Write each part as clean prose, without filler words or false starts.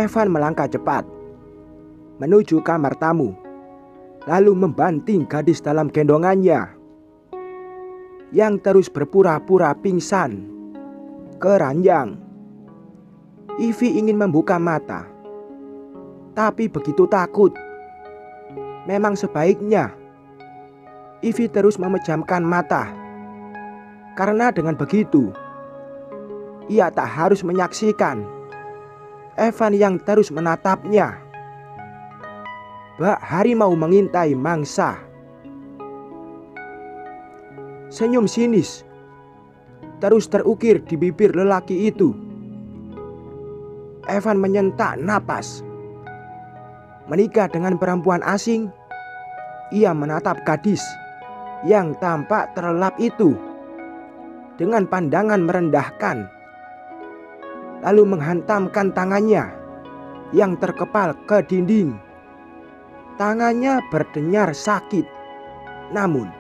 Evan melangkah cepat menuju kamar tamu, lalu membanting gadis dalam gendongannya yang terus berpura-pura pingsan ke ranjang. Ivy ingin membuka mata, tapi begitu takut. Memang sebaiknya Ivy terus memejamkan mata, karena dengan begitu ia tak harus menyaksikan Evan yang terus menatapnya. Bak harimau mengintai mangsa. Senyum sinis terus terukir di bibir lelaki itu. Evan menyentak napas. Menikah dengan perempuan asing, ia menatap gadis yang tampak terlelap itu dengan pandangan merendahkan, lalu menghantamkan tangannya yang terkepal ke dinding. Tangannya berdenyar sakit, namun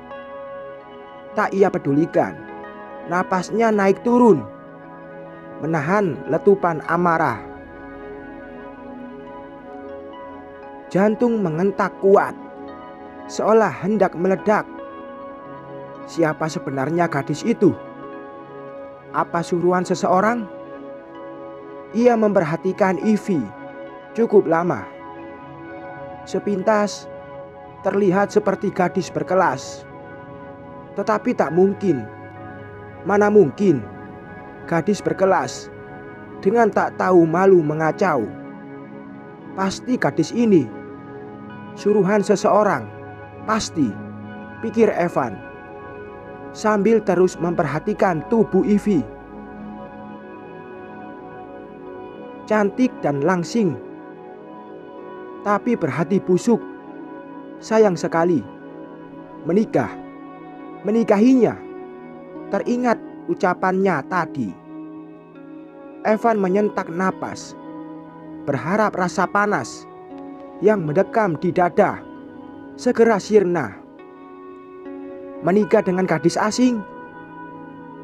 tak ia pedulikan. Napasnya naik turun, menahan letupan amarah. Jantung mengentak kuat, seolah hendak meledak. Siapa sebenarnya gadis itu? Apa suruhan seseorang? Ia memperhatikan Ivy cukup lama. Sepintas terlihat seperti gadis berkelas, tetapi tak mungkin. Mana mungkin gadis berkelas dengan tak tahu malu mengacau. Pasti gadis ini suruhan seseorang, pasti, pikir Evan sambil terus memperhatikan tubuh Ivy. Cantik dan langsing, tapi berhati busuk. Sayang sekali, menikahinya. Teringat ucapannya tadi. Evan menyentak napas, berharap rasa panas yang mendekam di dada segera sirna. Menikah dengan gadis asing,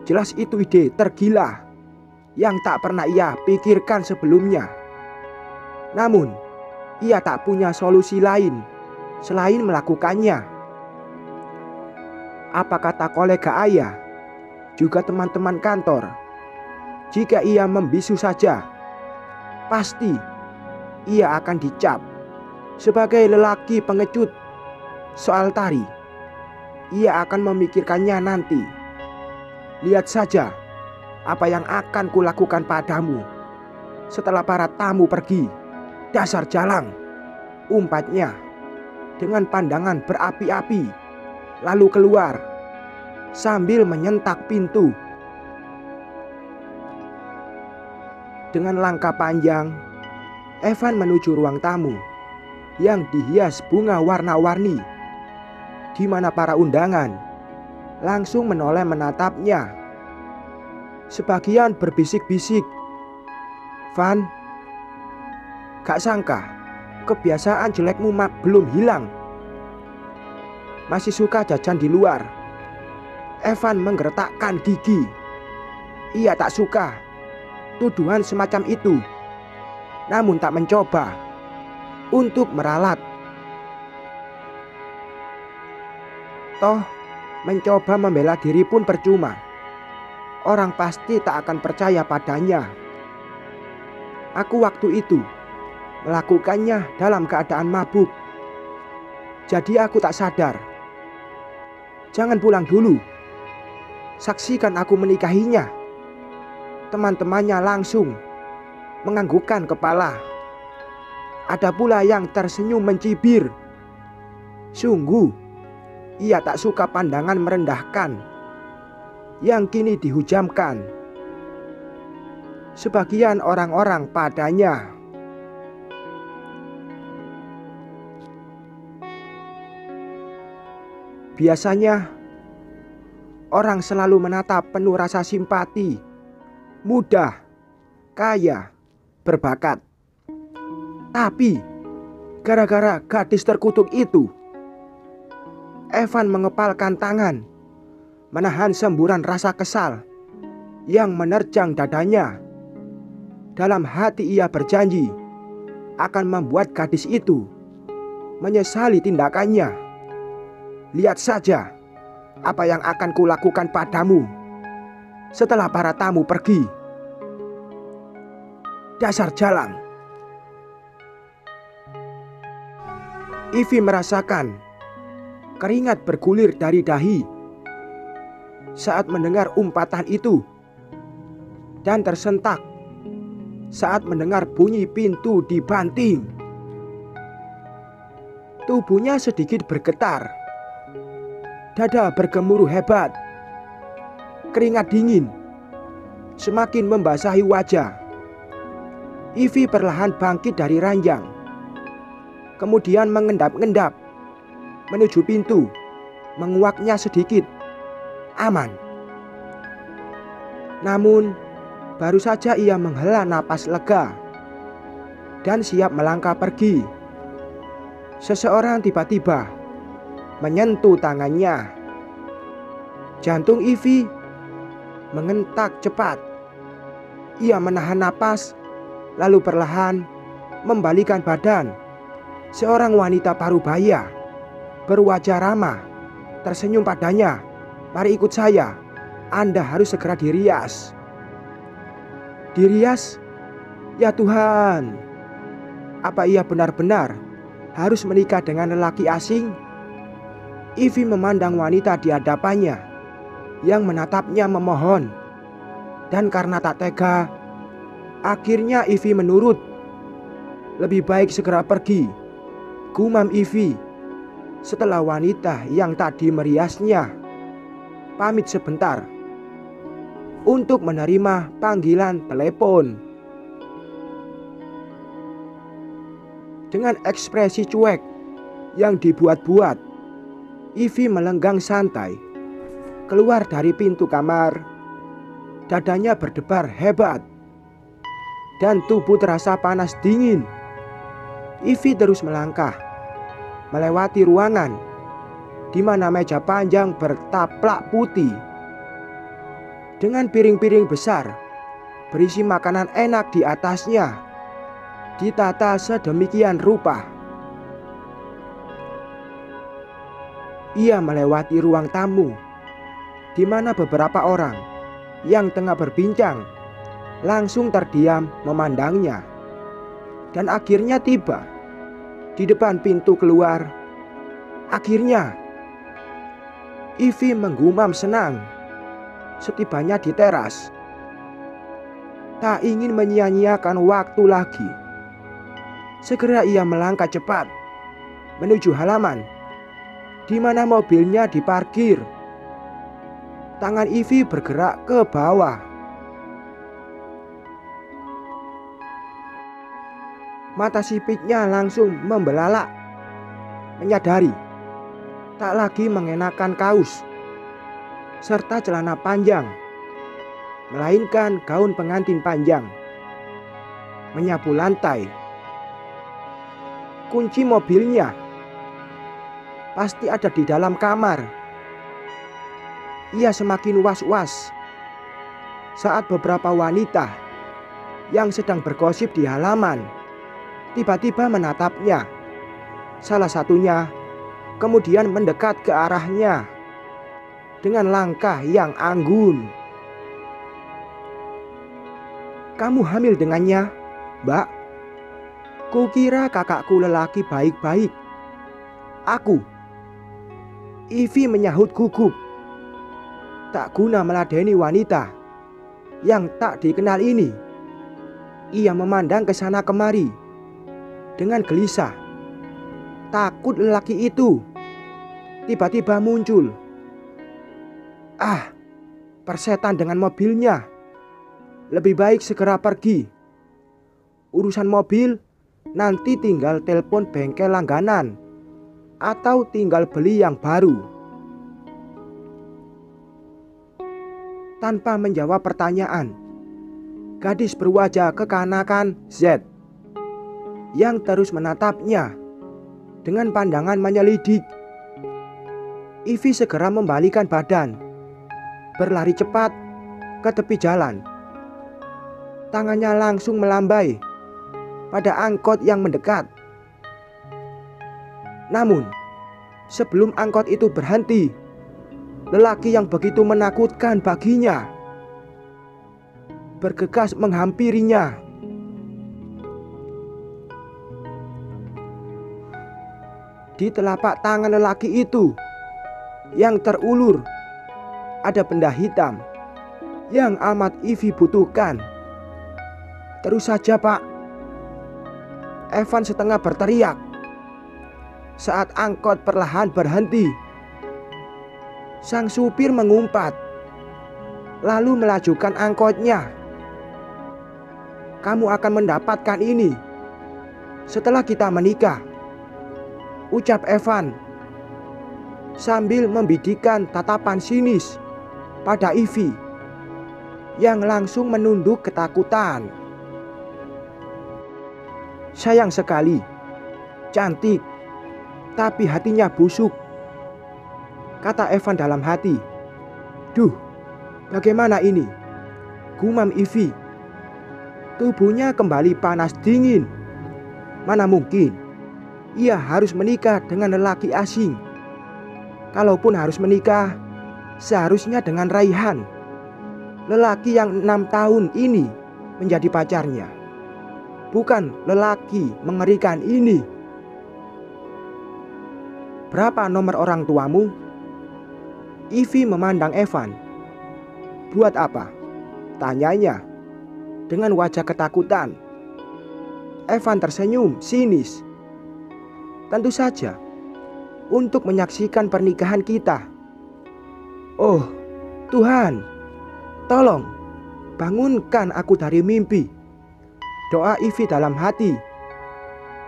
jelas itu ide tergila yang tak pernah ia pikirkan sebelumnya. Namun ia tak punya solusi lain selain melakukannya. Apa kata kolega ayah, juga teman-teman kantor, jika ia membisu saja, pasti ia akan dicap sebagai lelaki pengecut. Soal tari, ia akan memikirkannya nanti. Lihat saja apa yang akan kulakukan padamu setelah para tamu pergi. Dasar jalang, umpatnya dengan pandangan berapi-api, lalu keluar sambil menyentak pintu. Dengan langkah panjang, Evan menuju ruang tamu yang dihias bunga warna-warni, di mana para undangan langsung menoleh menatapnya. Sebagian berbisik-bisik, "Van, gak sangka kebiasaan jelekmu belum hilang. Masih suka jajan di luar." Evan menggertakkan gigi. Ia tak suka tuduhan semacam itu, namun tak mencoba untuk meralat. Toh mencoba membela diri pun percuma. Orang pasti tak akan percaya padanya. Aku waktu itu melakukannya dalam keadaan mabuk, jadi aku tak sadar. Jangan pulang dulu, saksikan aku menikahinya. Teman-temannya langsung menganggukkan kepala. Ada pula yang tersenyum mencibir. Sungguh ia tak suka pandangan merendahkan yang kini dihujamkan sebagian orang-orang padanya. Biasanya orang selalu menatap penuh rasa simpati, muda, kaya, berbakat. Tapi gara-gara gadis terkutuk itu, Evan mengepalkan tangan, menahan semburan rasa kesal yang menerjang dadanya. Dalam hati ia berjanji akan membuat gadis itu menyesali tindakannya. Lihat saja apa yang akan kulakukan padamu setelah para tamu pergi. Dasar jalang. Ivy merasakan keringat bergulir dari dahi saat mendengar umpatan itu, dan tersentak saat mendengar bunyi pintu dibanting. Tubuhnya sedikit bergetar, dada bergemuruh hebat, keringat dingin semakin membasahi wajah. Ivy perlahan bangkit dari ranjang, kemudian mengendap-endap menuju pintu, menguaknya sedikit. Aman. Namun baru saja ia menghela napas lega dan siap melangkah pergi, seseorang tiba-tiba menyentuh tangannya. Jantung Ivy mengentak cepat. Ia menahan napas, lalu perlahan membalikkan badan. Seorang wanita parubaya berwajah ramah tersenyum padanya. Mari ikut saya, Anda harus segera dirias. Dirias? Ya Tuhan, apa ia benar-benar harus menikah dengan lelaki asing? Ivy memandang wanita di hadapannya yang menatapnya memohon. Dan karena tak tega, akhirnya Ivy menurut. Lebih baik segera pergi, gumam Ivy setelah wanita yang tadi meriasnya pamit sebentar untuk menerima panggilan telepon. Dengan ekspresi cuek yang dibuat-buat, Ivy melenggang santai keluar dari pintu kamar. Dadanya berdebar hebat dan tubuh terasa panas dingin. Ivy terus melangkah melewati ruangan di mana meja panjang bertaplak putih dengan piring-piring besar berisi makanan enak di atasnya, ditata sedemikian rupa. Ia melewati ruang tamu di mana beberapa orang yang tengah berbincang langsung terdiam memandangnya, dan akhirnya tiba di depan pintu keluar. Akhirnya Ivy menggumam senang setibanya di teras. Tak ingin menyia-nyiakan waktu lagi, segera ia melangkah cepat menuju halaman di mana mobilnya diparkir. Tangan Ivy bergerak ke bawah. Mata sipitnya langsung membelalak, menyadari tak lagi mengenakan kaos serta celana panjang, melainkan gaun pengantin panjang. Menyapu lantai. Kunci mobilnya pasti ada di dalam kamar. Ia semakin was-was saat beberapa wanita yang sedang bergosip di halaman tiba-tiba menatapnya. Salah satunya kemudian mendekat ke arahnya dengan langkah yang anggun. Kamu hamil dengannya, Mbak? Kukira kakakku lelaki baik-baik. Aku. Ivy menyahut gugup. Tak guna meladeni wanita yang tak dikenal ini. Ia memandang ke sana kemari dengan gelisah. Takut lelaki itu tiba-tiba muncul. Persetan dengan mobilnya. Lebih baik segera pergi. Urusan mobil nanti tinggal telepon bengkel langganan atau tinggal beli yang baru. Tanpa menjawab pertanyaan, gadis berwajah kekanakan Z yang terus menatapnya dengan pandangan menyelidik. Ivy segera membalikan badan, berlari cepat ke tepi jalan. Tangannya langsung melambai pada angkot yang mendekat. Namun, sebelum angkot itu berhenti, lelaki yang begitu menakutkan baginya bergegas menghampirinya. Di telapak tangan lelaki itu yang terulur ada benda hitam yang amat Ivy butuhkan. "Terus saja, Pak," Evan setengah berteriak saat angkot perlahan berhenti. Sang supir mengumpat, lalu melajukan angkotnya. "Kamu akan mendapatkan ini setelah kita menikah," ucap Evan sambil membidikan tatapan sinis pada Ivy yang langsung menunduk ketakutan. "Sayang sekali, cantik, tapi hatinya busuk," kata Evan dalam hati. "Duh, bagaimana ini?" gumam Ivy. Tubuhnya kembali panas dingin. Mana mungkin ia harus menikah dengan lelaki asing. Kalaupun harus menikah, seharusnya dengan Raihan, lelaki yang 6 tahun ini menjadi pacarnya, bukan lelaki mengerikan ini. "Berapa nomor orang tuamu?" Ivy memandang Evan. "Buat apa?" tanyanya dengan wajah ketakutan. Evan tersenyum sinis. "Tentu saja, untuk menyaksikan pernikahan kita." "Oh Tuhan, tolong bangunkan aku dari mimpi," doa Ivy dalam hati.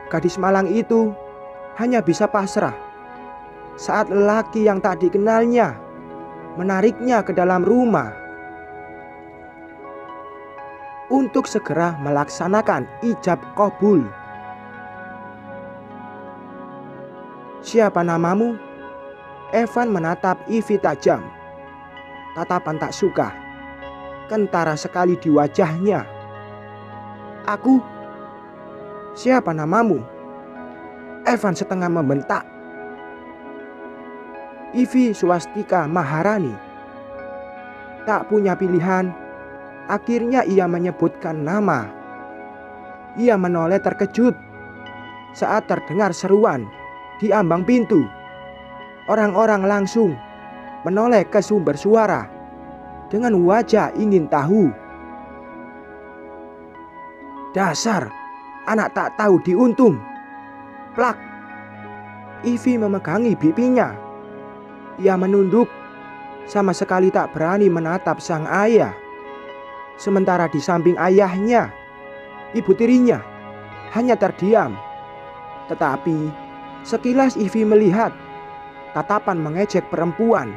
Gadis malang itu hanya bisa pasrah saat lelaki yang tak dikenalnya menariknya ke dalam rumah untuk segera melaksanakan ijab kabul. "Siapa namamu?" Evan menatap Ivy tajam. Tatapan tak suka kentara sekali di wajahnya. "Aku." "Siapa namamu?" Evan setengah membentak. Ivy Swastika Maharani. Tak punya pilihan, akhirnya ia menyebutkan nama. Ia menoleh terkejut saat terdengar seruan di ambang pintu. Orang-orang langsung menoleh ke sumber suara dengan wajah ingin tahu. "Dasar anak tak tahu diuntung!" Plak! Ivy memegangi pipinya. Ia menunduk, sama sekali tak berani menatap sang ayah. Sementara di samping ayahnya, ibu tirinya hanya terdiam. Tetapi sekilas Ivy melihat tatapan mengejek perempuan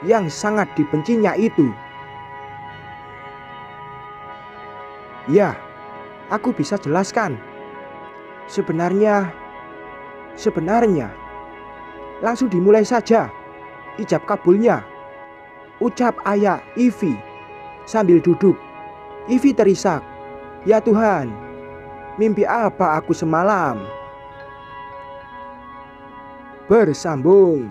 yang sangat dibencinya itu. "Ya, aku bisa jelaskan. Sebenarnya, langsung dimulai saja ijab kabulnya," ucap ayah Ivy sambil duduk. Ivy terisak, "Ya Tuhan, mimpi apa aku semalam?" Bersambung.